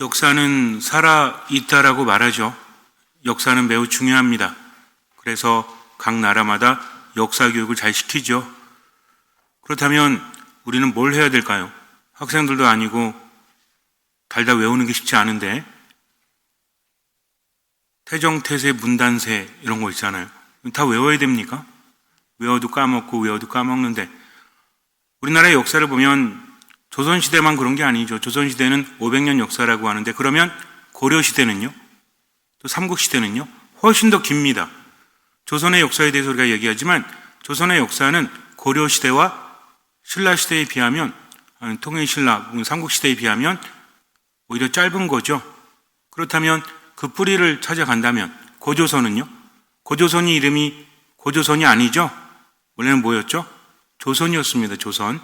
역사는 살아있다라고 말하죠. 역사는 매우 중요합니다. 그래서 각 나라마다 역사 교육을 잘 시키죠. 그렇다면 우리는 뭘 해야 될까요? 학생들도 아니고 달다 외우는 게 쉽지 않은데 태정태세 문단세 이런 거 있잖아요. 다 외워야 됩니까? 외워도 까먹고 외워도 까먹는데 우리나라의 역사를 보면 조선시대만 그런 게 아니죠. 조선시대는 500년 역사라고 하는데 그러면 고려시대는요? 또 삼국시대는요? 훨씬 더 깁니다. 조선의 역사에 대해서 우리가 얘기하지만 조선의 역사는 고려시대와 신라시대에 비하면 통일신라, 삼국시대에 비하면 오히려 짧은 거죠. 그렇다면 그 뿌리를 찾아간다면 고조선은요? 고조선이 이름이 고조선이 아니죠? 원래는 뭐였죠? 조선이었습니다. 조선.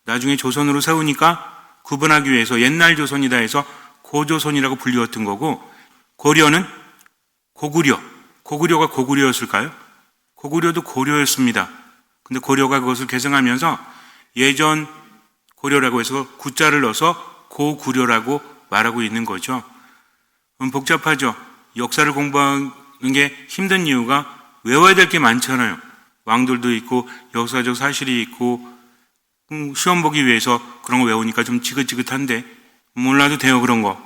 나중에 조선으로 세우니까 구분하기 위해서 옛날 조선이다 해서 고조선이라고 불리웠던 거고 고려는 고구려. 고구려가 고구려였을까요? 고구려도 고려였습니다. 근데 고려가 그것을 개성하면서 예전 고려라고 해서 구자를 넣어서 고구려라고 말하고 있는 거죠. 복잡하죠. 역사를 공부하는 게 힘든 이유가 외워야 될 게 많잖아요. 왕들도 있고 역사적 사실이 있고 시험 보기 위해서 그런 거 외우니까 좀 지긋지긋한데 몰라도 돼요. 그런 거.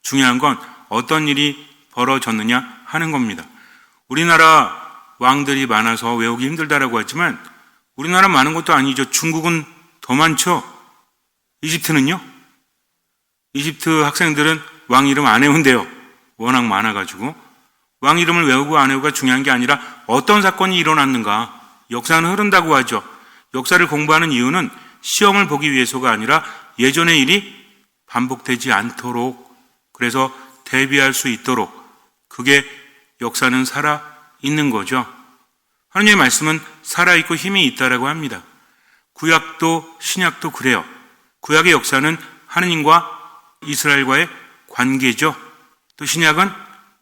중요한 건 어떤 일이 벌어졌느냐 하는 겁니다. 우리나라 왕들이 많아서 외우기 힘들다라고 했지만 우리나라 많은 것도 아니죠. 중국은 더 많죠. 이집트는요? 이집트 학생들은 왕 이름 안 외운대요. 워낙 많아가지고. 왕 이름을 외우고 안 외우고가 중요한 게 아니라 어떤 사건이 일어났는가. 역사는 흐른다고 하죠. 역사를 공부하는 이유는 시험을 보기 위해서가 아니라 예전의 일이 반복되지 않도록 그래서 대비할 수 있도록 그게 역사는 살아있는 거죠. 하나님의 말씀은 살아있고 힘이 있다라고 합니다. 구약도 신약도 그래요. 구약의 역사는 하느님과 이스라엘과의 관계죠. 또 신약은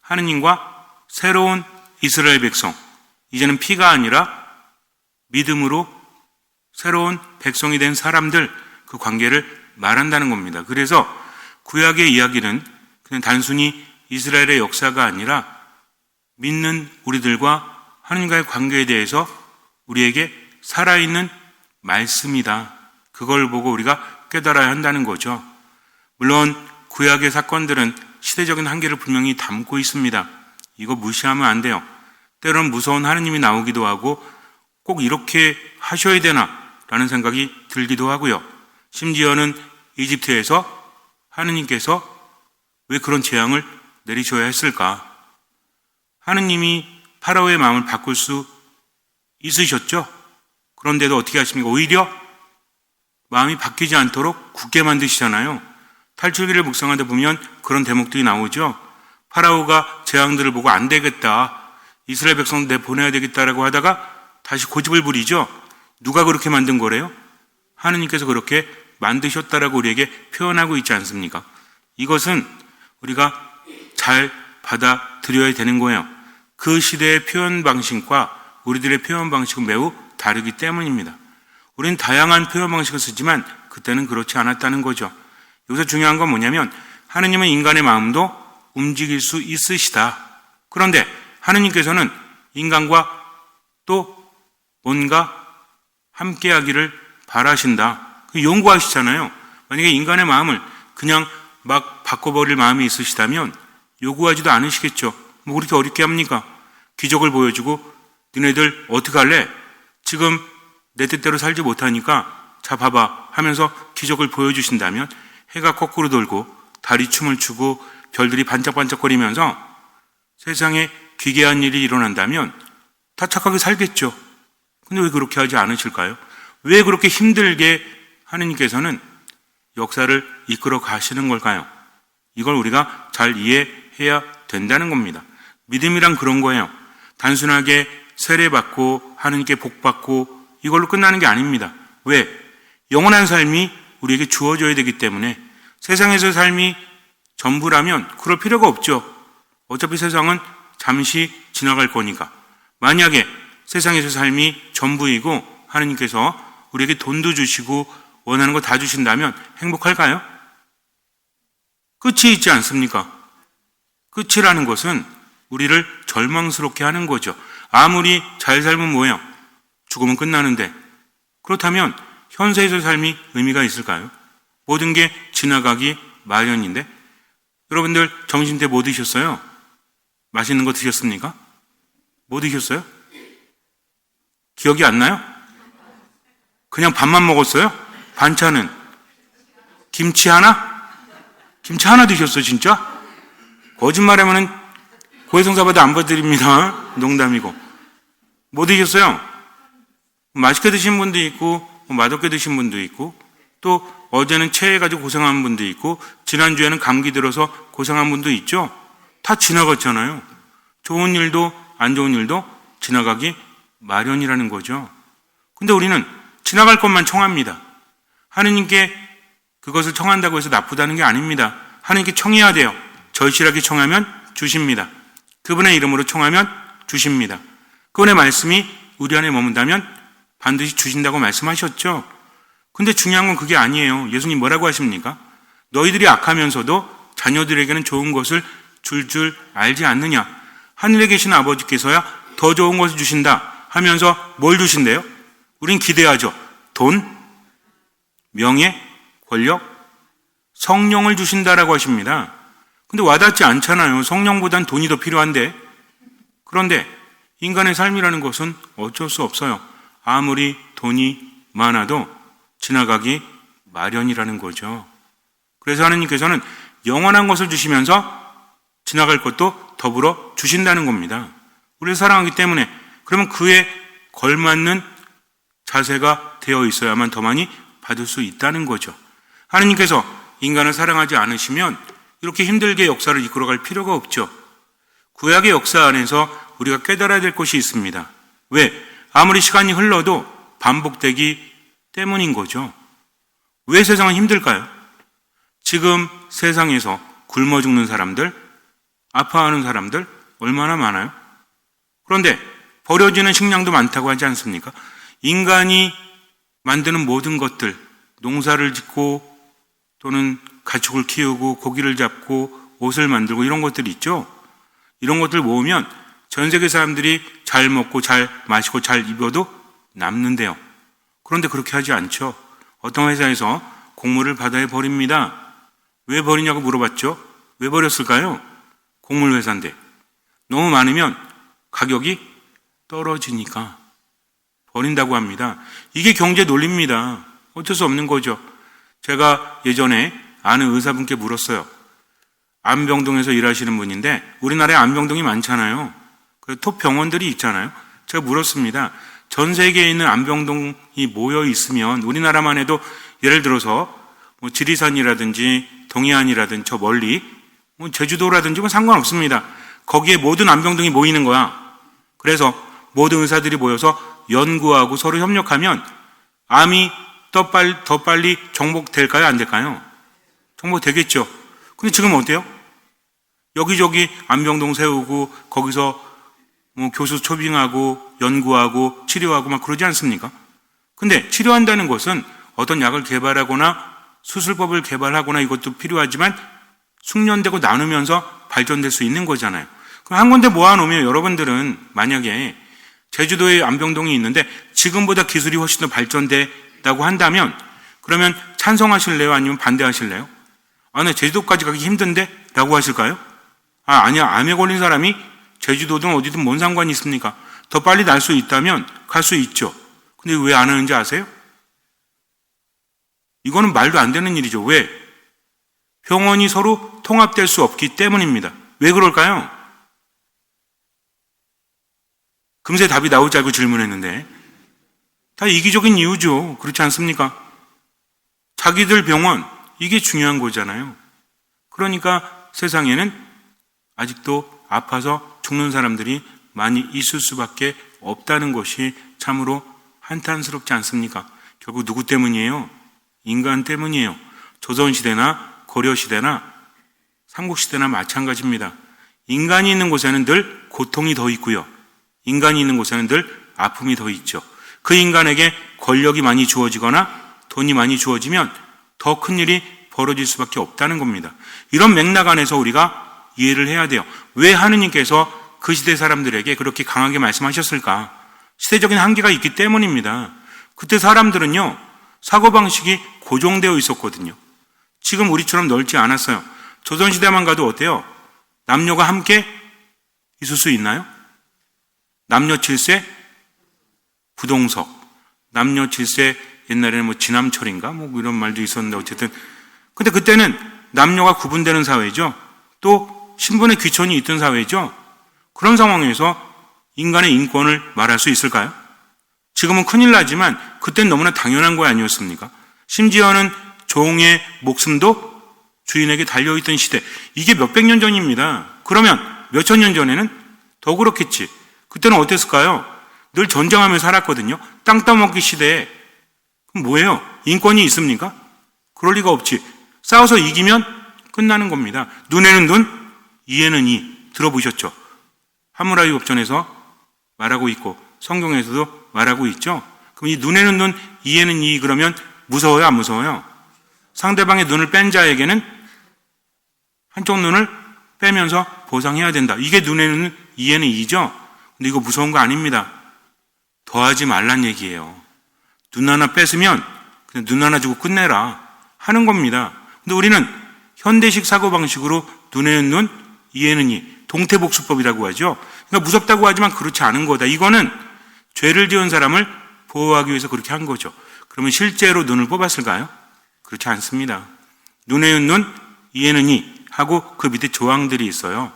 하느님과 새로운 이스라엘 백성. 이제는 피가 아니라 믿음으로 새로운 백성이 된 사람들 그 관계를 말한다는 겁니다. 그래서 구약의 이야기는 그냥 단순히 이스라엘의 역사가 아니라 믿는 우리들과 하나님과의 관계에 대해서 우리에게 살아있는 말씀이다. 그걸 보고 우리가 깨달아야 한다는 거죠. 물론 구약의 사건들은 시대적인 한계를 분명히 담고 있습니다. 이거 무시하면 안 돼요. 때로는 무서운 하느님이 나오기도 하고 꼭 이렇게 하셔야 되나 라는 생각이 들기도 하고요. 심지어는 이집트에서 하느님께서 왜 그런 재앙을 내리셔야 했을까? 하느님이 파라오의 마음을 바꿀 수 있으셨죠? 그런데도 어떻게 하십니까? 오히려 마음이 바뀌지 않도록 굳게 만드시잖아요. 탈출기를 묵상하다 보면 그런 대목들이 나오죠. 파라오가 재앙들을 보고 안 되겠다. 이스라엘 백성 내보내야 되겠다라고 하다가 다시 고집을 부리죠. 누가 그렇게 만든 거래요? 하느님께서 그렇게 만드셨다라고 우리에게 표현하고 있지 않습니까? 이것은 우리가 잘 받아들여야 되는 거예요. 그 시대의 표현 방식과 우리들의 표현 방식은 매우 다르기 때문입니다. 우리는 다양한 표현 방식을 쓰지만 그때는 그렇지 않았다는 거죠. 여기서 중요한 건 뭐냐면 하느님은 인간의 마음도 움직일 수 있으시다. 그런데 하느님께서는 인간과 또 뭔가 함께하기를 바라신다. 요구하시잖아요. 만약에 인간의 마음을 그냥 막 바꿔버릴 마음이 있으시다면 요구하지도 않으시겠죠. 뭐 그렇게 어렵게 합니까? 기적을 보여주고 너네들 어떻게 할래? 지금 내 뜻대로 살지 못하니까 자 봐봐 하면서 기적을 보여주신다면 해가 거꾸로 돌고 달이 춤을 추고 별들이 반짝반짝거리면서 세상에 기괴한 일이 일어난다면 다 착하게 살겠죠. 근데 왜 그렇게 하지 않으실까요? 왜 그렇게 힘들게 하느님께서는 역사를 이끌어 가시는 걸까요? 이걸 우리가 잘 이해해야 된다는 겁니다. 믿음이란 그런 거예요. 단순하게 세례받고 하느님께 복받고 이걸로 끝나는 게 아닙니다. 왜? 영원한 삶이 우리에게 주어져야 되기 때문에 세상에서 삶이 전부라면 그럴 필요가 없죠. 어차피 세상은 잠시 지나갈 거니까. 만약에 세상에서 삶이 전부이고 하느님께서 우리에게 돈도 주시고 원하는 거 다 주신다면 행복할까요? 끝이 있지 않습니까? 끝이라는 것은 우리를 절망스럽게 하는 거죠. 아무리 잘 살면 뭐예요? 죽으면 끝나는데, 그렇다면 현세에서의 삶이 의미가 있을까요? 모든 게 지나가기 마련인데, 여러분들 점심 때 뭐 드셨어요? 맛있는 거 드셨습니까? 뭐 드셨어요? 기억이 안 나요? 그냥 밥만 먹었어요? 반찬은? 김치 하나? 김치 하나 드셨어요, 진짜? 거짓말하면은 고해성사바도 안 봐드립니다. 농담이고. 뭐 드셨어요? 맛있게 드신 분도 있고, 맛없게 드신 분도 있고, 또 어제는 체해가지고 고생한 분도 있고, 지난주에는 감기 들어서 고생한 분도 있죠? 다 지나갔잖아요. 좋은 일도 안 좋은 일도 지나가기 마련이라는 거죠. 근데 우리는 지나갈 것만 청합니다. 하느님께 그것을 청한다고 해서 나쁘다는 게 아닙니다. 하느님께 청해야 돼요. 절실하게 청하면 주십니다. 그분의 이름으로 청하면 주십니다. 그분의 말씀이 우리 안에 머문다면 반드시 주신다고 말씀하셨죠. 근데 중요한 건 그게 아니에요. 예수님 뭐라고 하십니까? 너희들이 악하면서도 자녀들에게는 좋은 것을 줄 알지 않느냐. 하늘에 계신 아버지께서야 더 좋은 것을 주신다 하면서 뭘 주신대요? 우린 기대하죠. 돈, 명예, 권력, 성령을 주신다라고 하십니다. 근데 와닿지 않잖아요. 성령보단 돈이 더 필요한데. 그런데 인간의 삶이라는 것은 어쩔 수 없어요. 아무리 돈이 많아도 지나가기 마련이라는 거죠. 그래서 하느님께서는 영원한 것을 주시면서 지나갈 것도 더불어 주신다는 겁니다. 우리를 사랑하기 때문에. 그러면 그에 걸맞는 자세가 되어 있어야만 더 많이 받을 수 있다는 거죠. 하느님께서 인간을 사랑하지 않으시면 이렇게 힘들게 역사를 이끌어갈 필요가 없죠. 구약의 역사 안에서 우리가 깨달아야 될 것이 있습니다. 왜? 아무리 시간이 흘러도 반복되기 때문인 거죠. 왜 세상은 힘들까요? 지금 세상에서 굶어 죽는 사람들, 아파하는 사람들 얼마나 많아요? 그런데 버려지는 식량도 많다고 하지 않습니까? 인간이 만드는 모든 것들, 농사를 짓고 또는 가축을 키우고 고기를 잡고 옷을 만들고 이런 것들이 있죠. 이런 것들 모으면 전 세계 사람들이 잘 먹고 잘 마시고 잘 입어도 남는데요. 그런데 그렇게 하지 않죠. 어떤 회사에서 곡물을 바다에 버립니다. 왜 버리냐고 물어봤죠. 왜 버렸을까요? 곡물 회사인데 너무 많으면 가격이 떨어지니까 버린다고 합니다. 이게 경제 논리입니다. 어쩔 수 없는 거죠. 제가 예전에 아는 의사분께 물었어요. 안병동에서 일하시는 분인데 우리나라에 안병동이 많잖아요. 그 톱 병원들이 있잖아요. 제가 물었습니다. 전 세계에 있는 안병동이 모여 있으면 우리나라만 해도 예를 들어서 뭐 지리산이라든지 동해안이라든지 저 멀리 뭐 제주도라든지 뭐 상관없습니다. 거기에 모든 안병동이 모이는 거야. 그래서 모든 의사들이 모여서 연구하고 서로 협력하면 암이 더 빨리 정복될까요? 안 될까요? 정복되겠죠. 근데 지금 어때요? 여기저기 안병동 세우고 거기서 뭐 교수 초빙하고 연구하고 치료하고 막 그러지 않습니까? 근데 치료한다는 것은 어떤 약을 개발하거나 수술법을 개발하거나 이것도 필요하지만 숙련되고 나누면서 발전될 수 있는 거잖아요. 그럼 한 군데 모아놓으면 여러분들은 만약에 제주도에 안병동이 있는데 지금보다 기술이 훨씬 더 발전됐다고 한다면 그러면 찬성하실래요? 아니면 반대하실래요? 아, 네, 제주도까지 가기 힘든데? 라고 하실까요? 아, 아니야. 암에 걸린 사람이 제주도든 어디든 뭔 상관이 있습니까? 더 빨리 날 수 있다면 갈 수 있죠. 근데 왜 안 하는지 아세요? 이거는 말도 안 되는 일이죠. 왜? 병원이 서로 통합될 수 없기 때문입니다. 왜 그럴까요? 금세 답이 나올 줄 알고 질문했는데 다 이기적인 이유죠. 그렇지 않습니까? 자기들 병원, 이게 중요한 거잖아요. 그러니까 세상에는 아직도 아파서 죽는 사람들이 많이 있을 수밖에 없다는 것이 참으로 한탄스럽지 않습니까? 결국 누구 때문이에요? 인간 때문이에요. 조선시대나 고려시대나 삼국시대나 마찬가지입니다. 인간이 있는 곳에는 늘 고통이 더 있고요. 인간이 있는 곳에는 늘 아픔이 더 있죠. 그 인간에게 권력이 많이 주어지거나 돈이 많이 주어지면 더 큰 일이 벌어질 수밖에 없다는 겁니다. 이런 맥락 안에서 우리가 이해를 해야 돼요. 왜 하느님께서 그 시대 사람들에게 그렇게 강하게 말씀하셨을까? 시대적인 한계가 있기 때문입니다. 그때 사람들은요, 사고방식이 고정되어 있었거든요. 지금 우리처럼 넓지 않았어요. 조선시대만 가도 어때요? 남녀가 함께 있을 수 있나요? 남녀 7세 부동석, 남녀 7세 옛날에는 뭐 지남철인가 뭐 이런 말도 있었는데 어쨌든 근데 그때는 남녀가 구분되는 사회죠. 또 신분의 귀천이 있던 사회죠. 그런 상황에서 인간의 인권을 말할 수 있을까요? 지금은 큰일 나지만 그때는 너무나 당연한 거 아니었습니까? 심지어는 종의 목숨도 주인에게 달려있던 시대. 이게 몇백 년 전입니다. 그러면 몇천 년 전에는 더 그렇겠지. 그때는 어땠을까요? 늘 전쟁하며 살았거든요. 땅 따먹기 시대에. 그럼 뭐예요? 인권이 있습니까? 그럴 리가 없지. 싸워서 이기면 끝나는 겁니다. 눈에는 눈, 이에는 이. 들어보셨죠? 하무라비 법전에서 말하고 있고 성경에서도 말하고 있죠. 그럼 이 눈에는 눈, 이에는 이 그러면 무서워요, 안 무서워요? 상대방의 눈을 뺀 자에게는 한쪽 눈을 빼면서 보상해야 된다. 이게 눈에는 눈, 이에는 이죠. 근데 이거 무서운 거 아닙니다. 더하지 말란 얘기예요. 눈 하나 뺏으면 그냥 눈 하나 주고 끝내라 하는 겁니다. 근데 우리는 현대식 사고방식으로 눈에는 눈, 이에는 이, 동태복수법이라고 하죠. 그러니까 무섭다고 하지만 그렇지 않은 거다. 이거는 죄를 지은 사람을 보호하기 위해서 그렇게 한 거죠. 그러면 실제로 눈을 뽑았을까요? 그렇지 않습니다. 눈에는 눈, 이에는 이 하고 그 밑에 조항들이 있어요.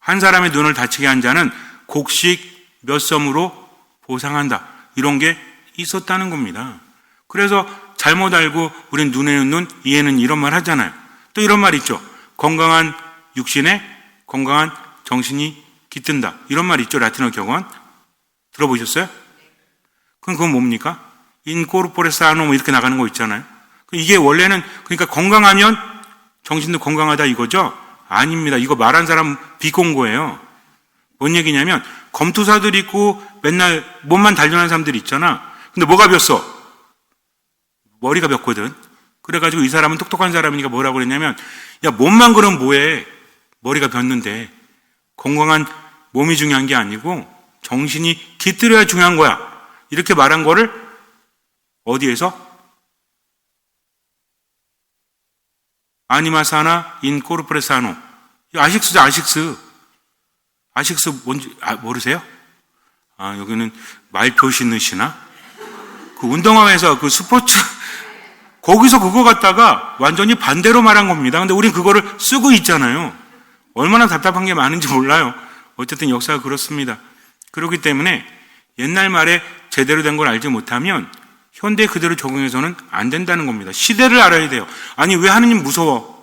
한 사람의 눈을 다치게 한 자는 곡식 몇 섬으로 보상한다. 이런 게 있었다는 겁니다. 그래서 잘못 알고 우린 눈에는 눈, 이에는 이런 말 하잖아요. 또 이런 말 있죠. 건강한 육신에 건강한 정신이 깃든다. 이런 말 있죠. 라틴어 격언. 들어보셨어요? 그럼 그건 뭡니까? In corpore sano 뭐 이렇게 나가는 거 있잖아요. 이게 원래는 그러니까 건강하면 정신도 건강하다 이거죠? 아닙니다. 이거 말한 사람 비공고예요. 뭔 얘기냐면 검투사들 있고 맨날 몸만 단련한 사람들 있잖아. 근데 뭐가 멉어? 머리가 멉거든. 그래가지고 이 사람은 똑똑한 사람이니까 뭐라고 그랬냐면 야 몸만 그럼 뭐해? 머리가 멉는데 건강한 몸이 중요한 게 아니고 정신이 깃들여야 중요한 거야. 이렇게 말한 거를 어디에서? 아니마사나 인 코르프레사노. 아식스죠, 아식스. 아식스 뭔지 모르세요? 여기는 말표 신으시나? 그 운동화에서 그 스포츠 거기서 그거 갖다가 완전히 반대로 말한 겁니다. 근데 우린 그거를 쓰고 있잖아요. 얼마나 답답한 게 많은지 몰라요. 어쨌든 역사가 그렇습니다. 그렇기 때문에 옛날 말에 제대로 된 걸 알지 못하면 현대 그대로 적용해서는 안 된다는 겁니다. 시대를 알아야 돼요. 아니 왜 하느님 무서워?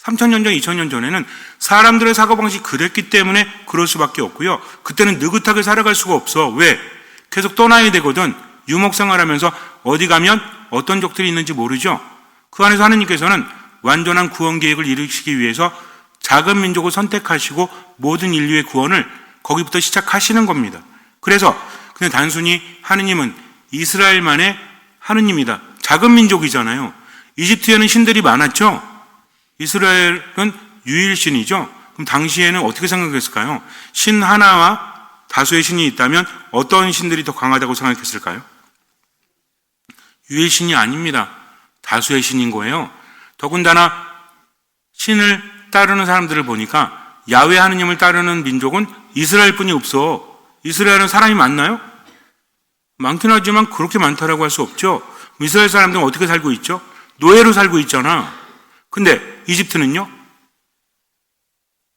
3,000년 전, 2,000년 전에는 사람들의 사고방식이 그랬기 때문에 그럴 수밖에 없고요. 그때는 느긋하게 살아갈 수가 없어. 왜? 계속 떠나야 되거든. 유목생활하면서 어디 가면 어떤 적들이 있는지 모르죠. 그 안에서 하느님께서는 완전한 구원 계획을 이루시기 위해서 작은 민족을 선택하시고 모든 인류의 구원을 거기부터 시작하시는 겁니다. 그래서 그냥 단순히 하느님은 이스라엘만의 하느님이다. 작은 민족이잖아요. 이집트에는 신들이 많았죠. 이스라엘은 유일신이죠. 그럼 당시에는 어떻게 생각했을까요? 신 하나와 다수의 신이 있다면 어떤 신들이 더 강하다고 생각했을까요? 유일신이 아닙니다. 다수의 신인 거예요. 더군다나 신을 따르는 사람들을 보니까 야훼 하느님을 따르는 민족은 이스라엘뿐이 없어. 이스라엘은 사람이 많나요? 많긴 하지만 그렇게 많다라고 할 수 없죠. 이스라엘 사람들은 어떻게 살고 있죠? 노예로 살고 있잖아. 근데 이집트는요?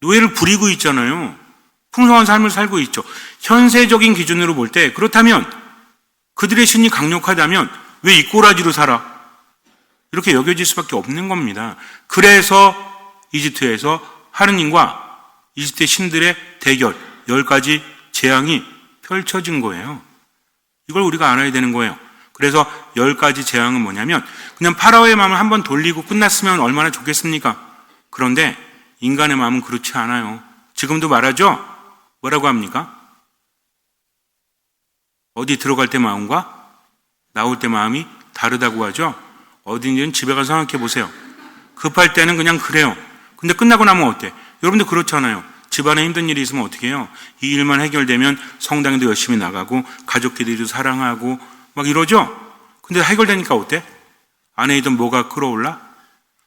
노예를 부리고 있잖아요. 풍성한 삶을 살고 있죠. 현세적인 기준으로 볼 때 그렇다면 그들의 신이 강력하다면 왜 이 꼬라지로 살아? 이렇게 여겨질 수밖에 없는 겁니다. 그래서 이집트에서 하느님과 이집트의 신들의 대결, 10가지 재앙이 펼쳐진 거예요. 이걸 우리가 알아야 되는 거예요. 그래서 10가지 재앙은 뭐냐면 그냥 파라오의 마음을 한번 돌리고 끝났으면 얼마나 좋겠습니까? 그런데 인간의 마음은 그렇지 않아요. 지금도 말하죠? 뭐라고 합니까? 어디 들어갈 때 마음과 나올 때 마음이 다르다고 하죠? 어딘지는 집에 가서 생각해 보세요. 급할 때는 그냥 그래요. 근데 끝나고 나면 어때? 여러분들 그렇잖아요. 집안에 힘든 일이 있으면 어떻게 해요? 이 일만 해결되면 성당에도 열심히 나가고 가족끼리도 사랑하고 막 이러죠? 근데 해결되니까 어때? 안에 있던 뭐가 끌어올라?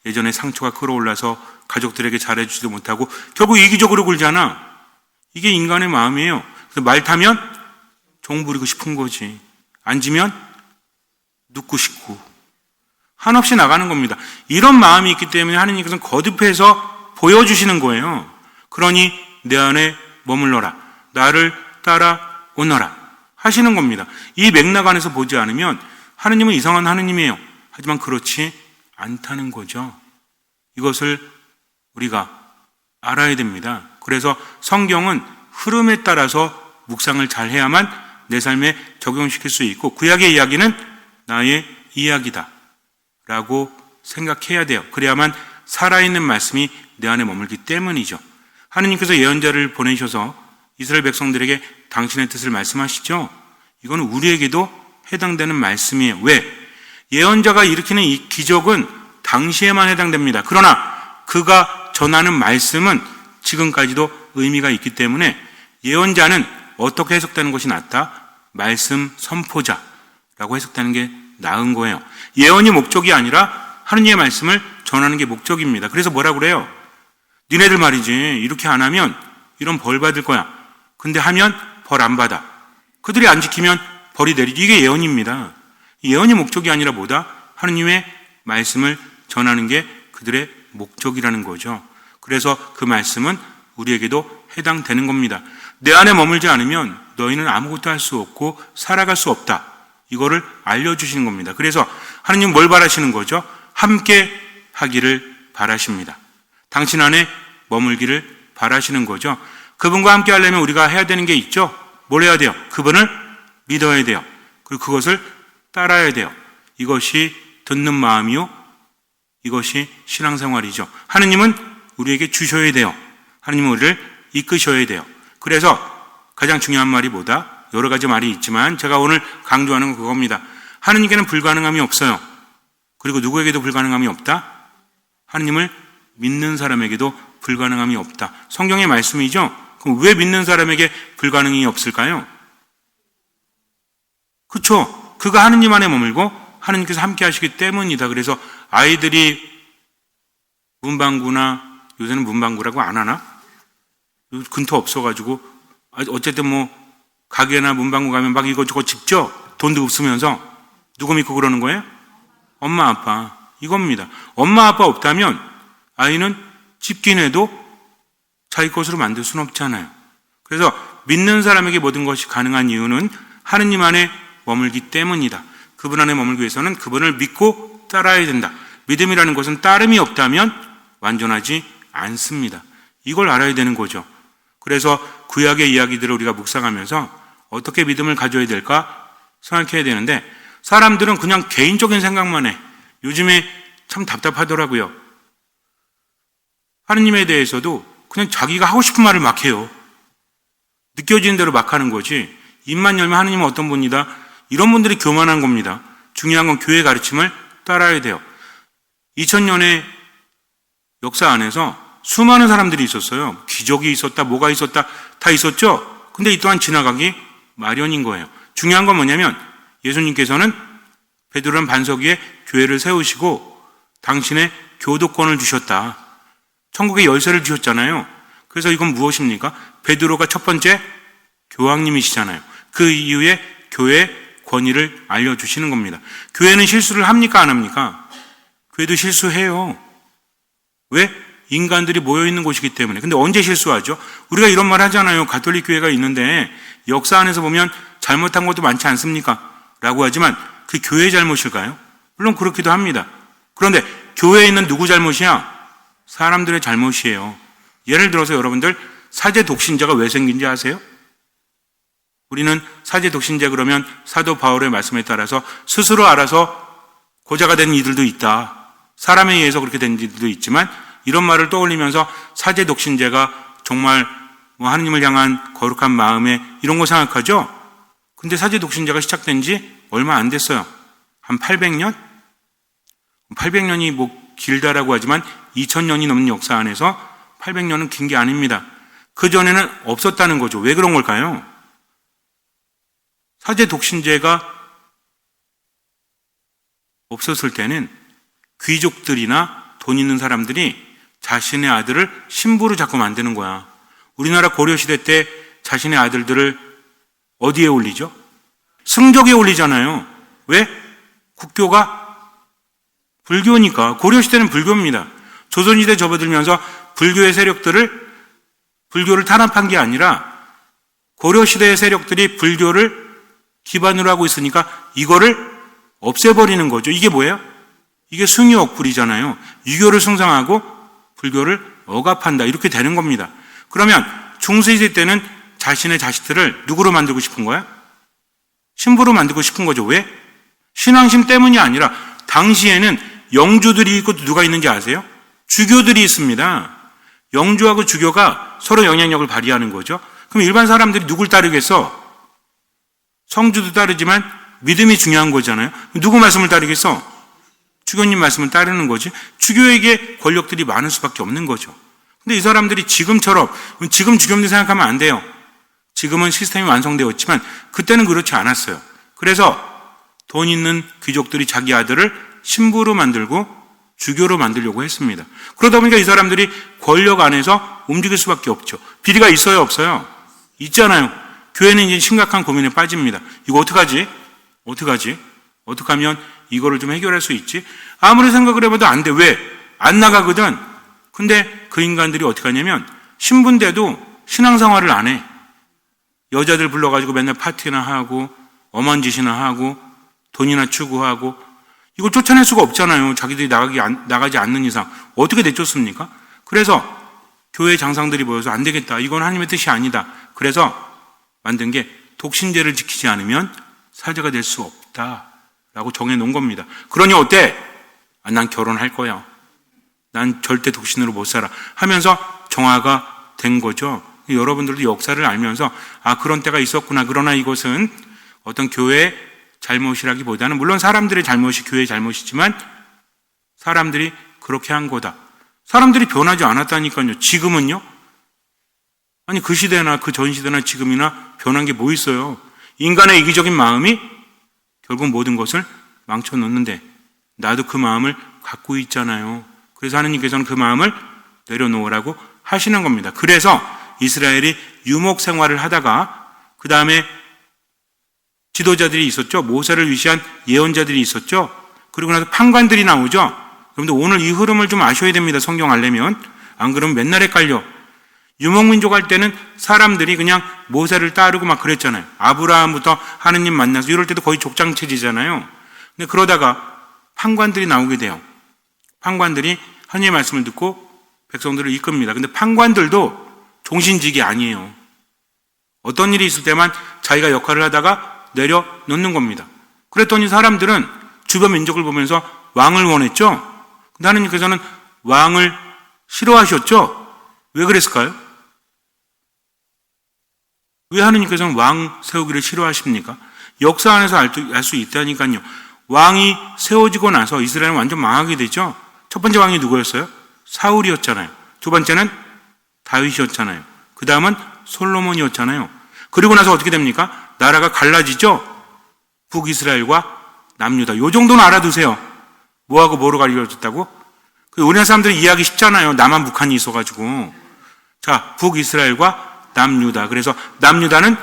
예전에 상처가 끌어올라서 가족들에게 잘해주지도 못하고 결국 이기적으로 굴잖아. 이게 인간의 마음이에요. 그래서 말 타면 종 부리고 싶은 거지. 앉으면 눕고 싶고 한없이 나가는 겁니다. 이런 마음이 있기 때문에 하느님께서는 거듭해서 보여주시는 거예요. 그러니 내 안에 머물러라. 나를 따라오너라 하시는 겁니다. 이 맥락 안에서 보지 않으면 하느님은 이상한 하느님이에요. 하지만 그렇지 않다는 거죠. 이것을 우리가 알아야 됩니다. 그래서 성경은 흐름에 따라서 묵상을 잘 해야만 내 삶에 적용시킬 수 있고 구약의 이야기는 나의 이야기다 라고 생각해야 돼요. 그래야만 살아있는 말씀이 내 안에 머물기 때문이죠. 하느님께서 예언자를 보내셔서 이스라엘 백성들에게 당신의 뜻을 말씀하시죠. 이건 우리에게도 해당되는 말씀이에요. 왜? 예언자가 일으키는 이 기적은 당시에만 해당됩니다. 그러나 그가 전하는 말씀은 지금까지도 의미가 있기 때문에 예언자는 어떻게 해석되는 것이 낫다? 말씀 선포자라고 해석되는 게 나은 거예요. 예언이 목적이 아니라 하느님의 말씀을 전하는 게 목적입니다. 그래서 뭐라고 그래요? 니네들 말이지 이렇게 안 하면 이런 벌 받을 거야. 근데 하면 벌 안 받아. 그들이 안 지키면 벌이 내리지. 이게 예언입니다. 예언이 목적이 아니라 뭐다? 하느님의 말씀을 전하는 게 그들의 목적이라는 거죠. 그래서 그 말씀은 우리에게도 해당되는 겁니다. 내 안에 머물지 않으면 너희는 아무것도 할 수 없고 살아갈 수 없다. 이거를 알려주시는 겁니다. 그래서 하느님 뭘 바라시는 거죠? 함께 하기를 바라십니다. 당신 안에 머물기를 바라시는 거죠. 그분과 함께 하려면 우리가 해야 되는 게 있죠. 뭘 해야 돼요? 그분을 믿어야 돼요. 그리고 그것을 따라야 돼요. 이것이 듣는 마음이요. 이것이 신앙생활이죠. 하느님은 우리에게 주셔야 돼요. 하느님은 우리를 이끄셔야 돼요. 그래서 가장 중요한 말이 뭐다? 여러 가지 말이 있지만 제가 오늘 강조하는 건 그겁니다. 하느님께는 불가능함이 없어요. 그리고 누구에게도 불가능함이 없다? 하느님을 믿는 사람에게도 불가능함이 없다. 성경의 말씀이죠. 그럼 왜 믿는 사람에게 불가능이 없을까요? 그렇죠. 그가 하느님 안에 머물고 하느님께서 함께 하시기 때문이다. 그래서 아이들이 문방구나 요새는 문방구라고 안 하나? 근처 없어가지고 어쨌든 뭐 가게나 문방구 가면 막 이것저것 집죠. 돈도 없으면서 누구 믿고 그러는 거예요? 엄마 아빠 이겁니다. 엄마 아빠 없다면 아이는 집긴 해도 자기 것으로 만들 수는 없잖아요. 그래서 믿는 사람에게 모든 것이 가능한 이유는 하느님 안에 머물기 때문이다. 그분 안에 머물기 위해서는 그분을 믿고 따라야 된다. 믿음이라는 것은 따름이 없다면 완전하지 않습니다. 이걸 알아야 되는 거죠. 그래서 구약의 이야기들을 우리가 묵상하면서 어떻게 믿음을 가져야 될까 생각해야 되는데 사람들은 그냥 개인적인 생각만 해. 요즘에 참 답답하더라고요. 하느님에 대해서도 그냥 자기가 하고 싶은 말을 막 해요. 느껴지는 대로 막 하는 거지. 입만 열면 하느님은 어떤 분이다. 이런 분들이 교만한 겁니다. 중요한 건 교회의 가르침을 따라야 돼요. 2000년의 역사 안에서 수많은 사람들이 있었어요. 기적이 있었다, 뭐가 있었다, 다 있었죠? 근데 이 또한 지나가기 마련인 거예요. 중요한 건 뭐냐면 예수님께서는 베드로란 반석 위에 교회를 세우시고 당신의 교도권을 주셨다. 천국의 열쇠를 주셨잖아요. 그래서 이건 무엇입니까? 베드로가 첫 번째 교황님이시잖아요. 그 이후에 교회의 권위를 알려주시는 겁니다. 교회는 실수를 합니까? 안 합니까? 교회도 실수해요. 왜? 인간들이 모여있는 곳이기 때문에. 근데 언제 실수하죠? 우리가 이런 말 하잖아요. 가톨릭 교회가 있는데 역사 안에서 보면 잘못한 것도 많지 않습니까? 라고 하지만 그 교회의 잘못일까요? 물론 그렇기도 합니다. 그런데 교회에 있는 누구 잘못이야? 사람들의 잘못이에요. 예를 들어서 여러분들 사제 독신자가 왜 생긴지 아세요? 우리는 사제 독신자 그러면 사도 바울의 말씀에 따라서 스스로 알아서 고자가 된 이들도 있다. 사람에 의해서 그렇게 된 이들도 있지만 이런 말을 떠올리면서 사제 독신자가 정말 뭐 하느님을 향한 거룩한 마음에 이런 거 생각하죠? 근데 사제 독신자가 시작된 지 얼마 안 됐어요. 한 800년? 800년이 뭐 길다라고 하지만 2000년이 넘는 역사 안에서 800년은 긴 게 아닙니다. 그전에는 없었다는 거죠. 왜 그런 걸까요? 사제 독신제가 없었을 때는 귀족들이나 돈 있는 사람들이 자신의 아들을 신부로 자꾸 만드는 거야. 우리나라 고려시대 때 자신의 아들들을 어디에 올리죠? 승적에 올리잖아요. 왜? 국교가 불교니까. 고려시대는 불교입니다. 조선시대 접어들면서 불교를 탄압한 게 아니라 고려시대의 세력들이 불교를 기반으로 하고 있으니까 이거를 없애버리는 거죠. 이게 뭐예요? 이게 숭유억불이잖아요. 유교를 숭상하고 불교를 억압한다. 이렇게 되는 겁니다. 그러면 중세시대 때는 자신의 자식들을 누구로 만들고 싶은 거야? 신부로 만들고 싶은 거죠. 왜? 신앙심 때문이 아니라 당시에는 영주들이 있고 누가 있는지 아세요? 주교들이 있습니다. 영주하고 주교가 서로 영향력을 발휘하는 거죠. 그럼 일반 사람들이 누굴 따르겠어? 성주도 따르지만 믿음이 중요한 거잖아요. 누구 말씀을 따르겠어? 주교님 말씀을 따르는 거지. 주교에게 권력들이 많을 수밖에 없는 거죠. 근데 이 사람들이 지금 주교님들 생각하면 안 돼요. 지금은 시스템이 완성되었지만 그때는 그렇지 않았어요. 그래서 돈 있는 귀족들이 자기 아들을 신부로 만들고 주교로 만들려고 했습니다. 그러다 보니까 이 사람들이 권력 안에서 움직일 수밖에 없죠. 비리가 있어요, 없어요? 있잖아요. 교회는 이제 심각한 고민에 빠집니다. 이거 어떡하지? 어떻게 하면 이거를 좀 해결할 수 있지? 아무리 생각을 해봐도 안 돼. 왜? 안 나가거든. 근데 그 인간들이 어떻게 하냐면 신부인데도 신앙생활을 안 해. 여자들 불러가지고 맨날 파티나 하고 엄한 짓이나 하고 돈이나 추구하고 이걸 쫓아낼 수가 없잖아요. 자기들이 나가지 않는 이상 어떻게 내쫓습니까? 그래서 교회 장상들이 모여서 안 되겠다. 이건 하나님의 뜻이 아니다. 그래서 만든 게 독신제를 지키지 않으면 사제가 될 수 없다라고 정해놓은 겁니다. 그러니 어때? 난 결혼할 거야. 난 절대 독신으로 못 살아 하면서 정화가 된 거죠. 여러분들도 역사를 알면서 그런 때가 있었구나. 그러나 이것은 어떤 교회의 잘못이라기보다는 물론 사람들의 잘못이 교회의 잘못이지만 사람들이 그렇게 한 거다. 사람들이 변하지 않았다니까요. 지금은요? 아니 그 시대나 그 전 시대나 지금이나 변한 게 뭐 있어요? 인간의 이기적인 마음이 결국 모든 것을 망쳐놓는데 나도 그 마음을 갖고 있잖아요. 그래서 하느님께서는 그 마음을 내려놓으라고 하시는 겁니다. 그래서 이스라엘이 유목 생활을 하다가 그 다음에 지도자들이 있었죠. 모세를 위시한 예언자들이 있었죠. 그리고 나서 판관들이 나오죠. 여러분들 오늘 이 흐름을 좀 아셔야 됩니다. 성경 알려면. 안 그러면 맨날 헷갈려. 유목민족 할 때는 사람들이 그냥 모세를 따르고 막 그랬잖아요. 아브라함부터 하느님 만나서 이럴 때도 거의 족장체제잖아요. 근데 그러다가 판관들이 나오게 돼요. 판관들이 하느님의 말씀을 듣고 백성들을 이끕니다. 근데 판관들도 종신직이 아니에요. 어떤 일이 있을 때만 자기가 역할을 하다가 내려놓는 겁니다. 그랬더니 사람들은 주변 민족을 보면서 왕을 원했죠. 근데 하느님께서는 왕을 싫어하셨죠. 왜 그랬을까요? 왜 하느님께서는 왕 세우기를 싫어하십니까? 역사 안에서 알 수 있다니까요. 왕이 세워지고 나서 이스라엘은 완전 망하게 되죠. 첫 번째 왕이 누구였어요? 사울이었잖아요. 두 번째는 다윗이었잖아요. 그 다음은 솔로몬이었잖아요. 그리고 나서 어떻게 됩니까? 나라가 갈라지죠? 북이스라엘과 남유다. 요 정도는 알아두세요. 뭐하고 뭐로 갈려졌다고? 우리나라 사람들이 이해하기 쉽잖아요. 남한 북한이 있어가지고. 자, 북이스라엘과 남유다. 그래서 남유다는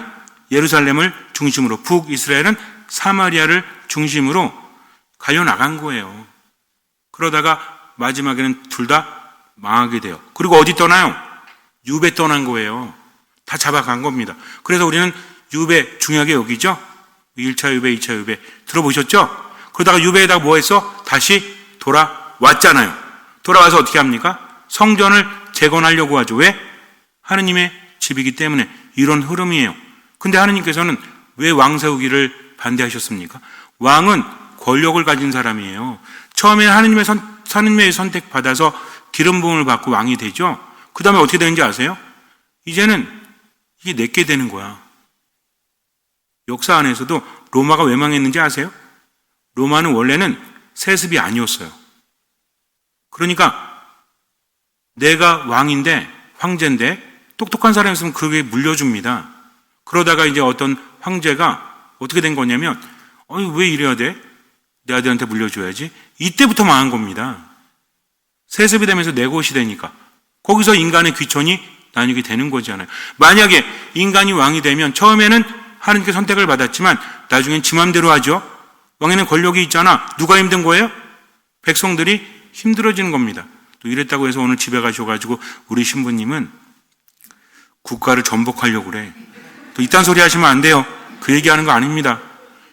예루살렘을 중심으로, 북이스라엘은 사마리아를 중심으로 갈려나간 거예요. 그러다가 마지막에는 둘 다 망하게 돼요. 그리고 어디 떠나요? 유배 떠난 거예요. 다 잡아간 겁니다. 그래서 우리는 유배 중요하게 여기죠? 1차 유배, 2차 유배. 들어보셨죠? 그러다가 유배에다가 뭐 했어? 다시 돌아왔잖아요. 돌아와서 어떻게 합니까? 성전을 재건하려고 하죠. 왜? 하느님의 집이기 때문에 이런 흐름이에요. 근데 하느님께서는 왜 왕 세우기를 반대하셨습니까? 왕은 권력을 가진 사람이에요. 처음에 하느님의 선택받아서 기름 부음을 받고 왕이 되죠. 그 다음에 어떻게 되는지 아세요? 이제는 이게 내게 되는 거야. 역사 안에서도 로마가 왜 망했는지 아세요? 로마는 원래는 세습이 아니었어요. 그러니까 내가 왕인데, 황제인데 똑똑한 사람이 있으면 그게 물려줍니다. 그러다가 이제 어떤 황제가 어떻게 된 거냐면 왜 이래야 돼? 내 아들한테 물려줘야지. 이때부터 망한 겁니다. 세습이 되면서 내 것이 되니까. 거기서 인간의 귀천이 나뉘게 되는 거잖아요. 만약에 인간이 왕이 되면 처음에는 하나님께 선택을 받았지만 나중엔 지 맘대로 하죠. 왕에는 권력이 있잖아. 누가 힘든 거예요? 백성들이 힘들어지는 겁니다. 또 이랬다고 해서 오늘 집에 가셔가지고 우리 신부님은 국가를 전복하려고 그래. 또 이딴 소리 하시면 안 돼요. 그 얘기하는 거 아닙니다.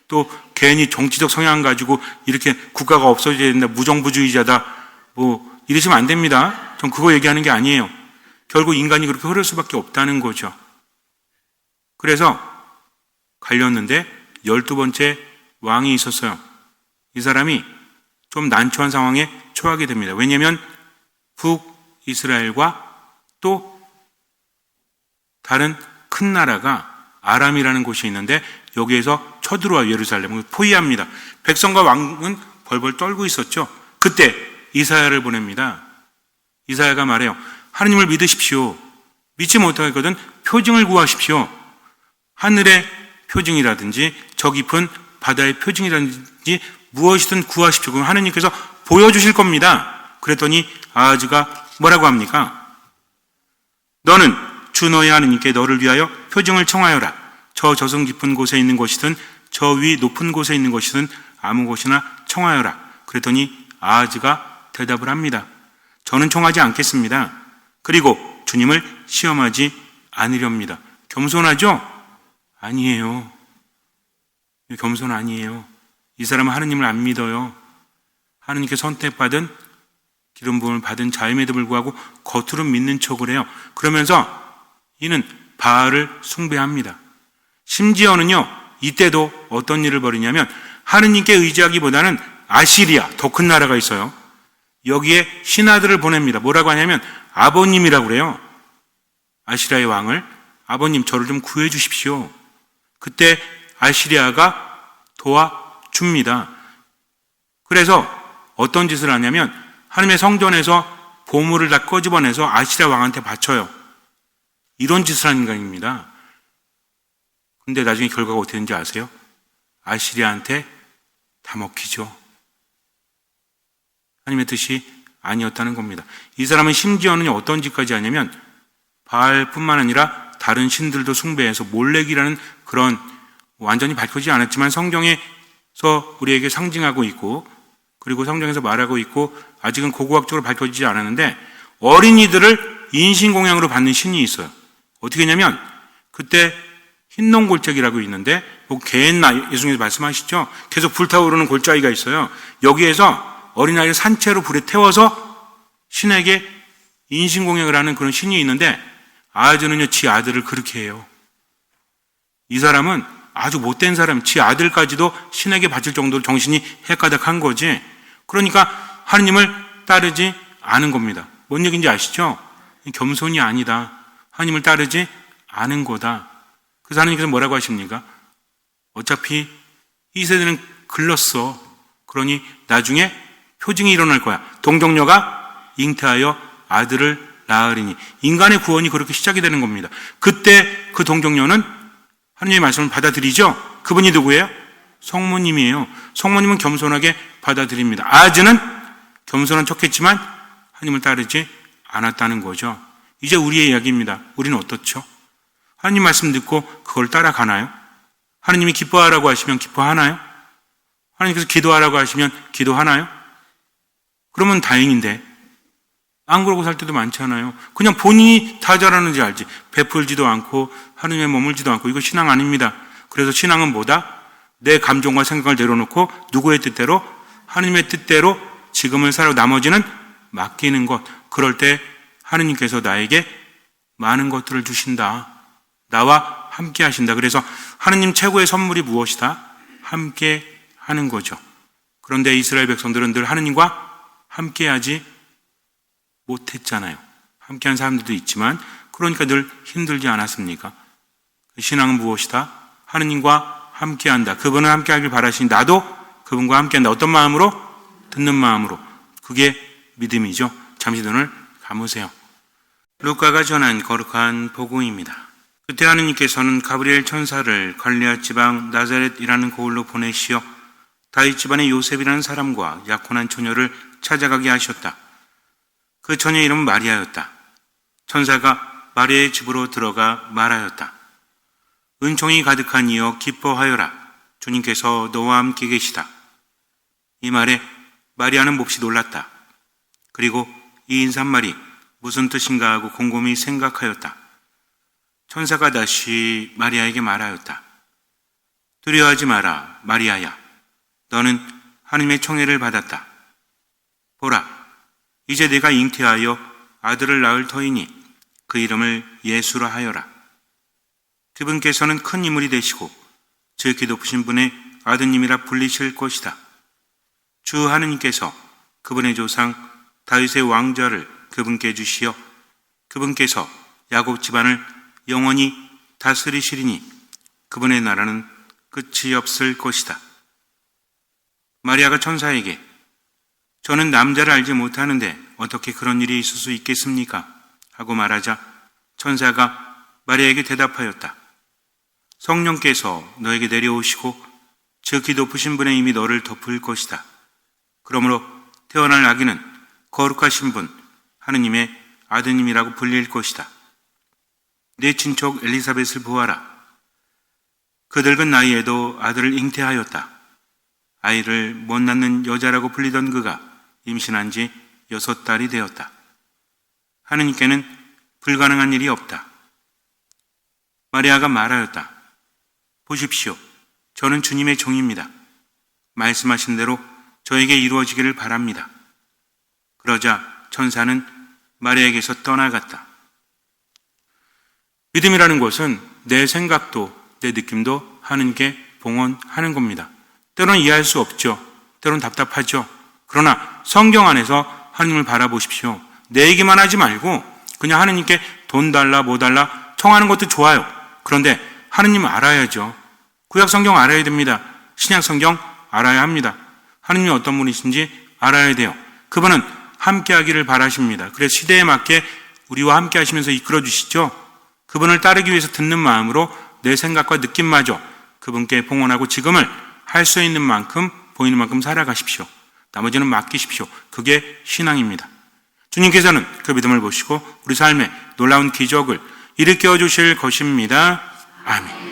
또 괜히 정치적 성향 가지고 이렇게 국가가 없어져야 된다, 무정부주의자다, 이러시면 안 됩니다. 전 그거 얘기하는 게 아니에요. 결국 인간이 그렇게 흐를 수밖에 없다는 거죠. 그래서 갈렸는데 12번째 왕이 있었어요. 이 사람이 좀 난처한 상황에 처하게 됩니다. 왜냐하면 북이스라엘과 또 다른 큰 나라가 아람이라는 곳이 있는데 여기에서 쳐들어와 예루살렘을 포위합니다. 백성과 왕은 벌벌 떨고 있었죠. 그때 이사야를 보냅니다. 이사야가 말해요. 하느님을 믿으십시오. 믿지 못하겠거든 표징을 구하십시오. 하늘의 표징이라든지 저 깊은 바다의 표징이라든지 무엇이든 구하십시오. 그럼 하느님께서 보여주실 겁니다. 그랬더니 아하즈가 뭐라고 합니까? 너는 주 너의 하느님께 너를 위하여 표징을 청하여라. 저 저승 깊은 곳에 있는 것이든 저 위 높은 곳에 있는 것이든 아무 곳이나 청하여라. 그랬더니 아하즈가 대답을 합니다. 저는 청하지 않겠습니다. 그리고 주님을 시험하지 않으렵니다. 겸손하죠? 아니에요. 겸손 아니에요. 이 사람은 하느님을 안 믿어요. 하느님께 선택받은 기름 부음을 받은 자임에도 불구하고 겉으로 믿는 척을 해요. 그러면서 이는 바알을 숭배합니다. 심지어는요, 이때도 어떤 일을 벌이냐면 하느님께 의지하기보다는 아시리아, 더 큰 나라가 있어요. 여기에 신하들을 보냅니다. 뭐라고 하냐면 아버님이라고 그래요. 아시리아의 왕을 아버님 저를 좀 구해 주십시오. 그때 아시리아가 도와줍니다. 그래서 어떤 짓을 하냐면 하나님의 성전에서 보물을 다 꺼집어내서 아시리아 왕한테 바쳐요. 이런 짓을 하는 인간입니다. 근데 나중에 결과가 어떻게 되는지 아세요? 아시리아한테 다 먹히죠. 하나님의 뜻이 아니었다는 겁니다. 이 사람은 심지어는 어떤 짓까지 하냐면 바알뿐만 아니라 다른 신들도 숭배해서 몰렉이라는 그런 완전히 밝혀지지 않았지만 성경에서 우리에게 상징하고 있고 그리고 성경에서 말하고 있고 아직은 고고학적으로 밝혀지지 않았는데 어린이들을 인신공양으로 받는 신이 있어요. 어떻게 했냐면 그때 흰농골짜기라고 있는데 개엔나 예수님께서 말씀하시죠. 계속 불타오르는 골짜기가 있어요. 여기에서 어린아이를 산채로 불에 태워서 신에게 인신공양을 하는 그런 신이 있는데 아하즈는요 지 아들을 그렇게 해요. 이 사람은 아주 못된 사람, 지 아들까지도 신에게 바칠 정도로 정신이 헷가닥한 거지. 그러니까 하느님을 따르지 않은 겁니다. 뭔 얘기인지 아시죠? 겸손이 아니다. 하느님을 따르지 않은 거다. 그래서 하느님께서 뭐라고 하십니까? 어차피 이 세대는 글렀어. 그러니 나중에 표징이 일어날 거야. 동정녀가 잉태하여 아들을 낳으리니. 인간의 구원이 그렇게 시작이 되는 겁니다. 그때 그 동정녀는 하느님의 말씀을 받아들이죠. 그분이 누구예요? 성모님이에요. 성모님은 겸손하게 받아들입니다. 아하즈는 겸손한 척했지만 하느님을 따르지 않았다는 거죠. 이제 우리의 이야기입니다. 우리는 어떻죠? 하느님 말씀 듣고 그걸 따라가나요? 하느님이 기뻐하라고 하시면 기뻐하나요? 하느님께서 기도하라고 하시면 기도하나요? 그러면 다행인데 안 그러고 살 때도 많잖아요. 그냥 본인이 다 잘하는지 알지 베풀지도 않고 하느님에 머물지도 않고. 이거 신앙 아닙니다. 그래서 신앙은 뭐다? 내 감정과 생각을 내려놓고 누구의 뜻대로? 하느님의 뜻대로 지금을 살아 나머지는 맡기는 것. 그럴 때 하느님께서 나에게 많은 것들을 주신다. 나와 함께 하신다. 그래서 하느님 최고의 선물이 무엇이다? 함께 하는 거죠. 그런데 이스라엘 백성들은 늘 하느님과 함께 하지 못했잖아요. 함께한 사람들도 있지만 그러니까 늘 힘들지 않았습니까? 신앙은 무엇이다? 하느님과 함께한다. 그분은 함께하길 바라시니 나도 그분과 함께한다. 어떤 마음으로? 듣는 마음으로. 그게 믿음이죠. 잠시 눈을 감으세요. 루카가 전한 거룩한 복음입니다. 그때 하느님께서는 가브리엘 천사를 갈레아 지방 나자렛이라는 고을로 보내시어 다윗 집안의 요셉이라는 사람과 약혼한 처녀를 찾아가게 하셨다. 그 처녀의 이름은 마리아였다. 천사가 마리아의 집으로 들어가 말하였다. 은총이 가득한 이여 기뻐하여라. 주님께서 너와 함께 계시다. 이 말에 마리아는 몹시 놀랐다. 그리고 이 인사말이 무슨 뜻인가 하고 곰곰이 생각하였다. 천사가 다시 마리아에게 말하였다. 두려워하지 마라, 마리아야. 너는 하느님의 청혜를 받았다. 보라, 이제 내가 잉태하여 아들을 낳을 터이니 그 이름을 예수라 하여라. 그분께서는 큰 인물이 되시고 지극히 높으신 분의 아드님이라 불리실 것이다. 주 하느님께서 그분의 조상 다윗의 왕좌를 그분께 주시어 그분께서 야곱 집안을 영원히 다스리시리니 그분의 나라는 끝이 없을 것이다. 마리아가 천사에게 저는 남자를 알지 못하는데 어떻게 그런 일이 있을 수 있겠습니까? 하고 말하자 천사가 마리아에게 대답하였다. 성령께서 너에게 내려오시고 지극히 높으신 분의 힘이 너를 덮을 것이다. 그러므로 태어날 아기는 거룩하신 분 하느님의 아드님이라고 불릴 것이다. 내 친척 엘리사벳을 보아라. 그 늙은 나이에도 아들을 잉태하였다. 아이를 못 낳는 여자라고 불리던 그가 임신한 지 6달이 되었다. 하느님께는 불가능한 일이 없다. 마리아가 말하였다. 보십시오. 저는 주님의 종입니다. 말씀하신 대로 저에게 이루어지기를 바랍니다. 그러자 천사는 마리아에게서 떠나갔다. 믿음이라는 것은 내 생각도 내 느낌도 하느님께 봉헌하는 겁니다. 때로는 이해할 수 없죠. 때로는 답답하죠. 그러나 성경 안에서 하느님을 바라보십시오. 내 얘기만 하지 말고 그냥 하느님께 돈 달라 뭐 달라 청하는 것도 좋아요. 그런데 하느님을 알아야죠. 구약 성경 알아야 됩니다. 신약 성경 알아야 합니다. 하느님이 어떤 분이신지 알아야 돼요. 그분은 함께 하기를 바라십니다. 그래서 시대에 맞게 우리와 함께 하시면서 이끌어 주시죠. 그분을 따르기 위해서 듣는 마음으로 내 생각과 느낌마저 그분께 봉헌하고 지금을 할 수 있는 만큼 보이는 만큼 살아가십시오. 나머지는 맡기십시오. 그게 신앙입니다. 주님께서는 그 믿음을 보시고 우리 삶에 놀라운 기적을 일으켜 주실 것입니다. 아멘.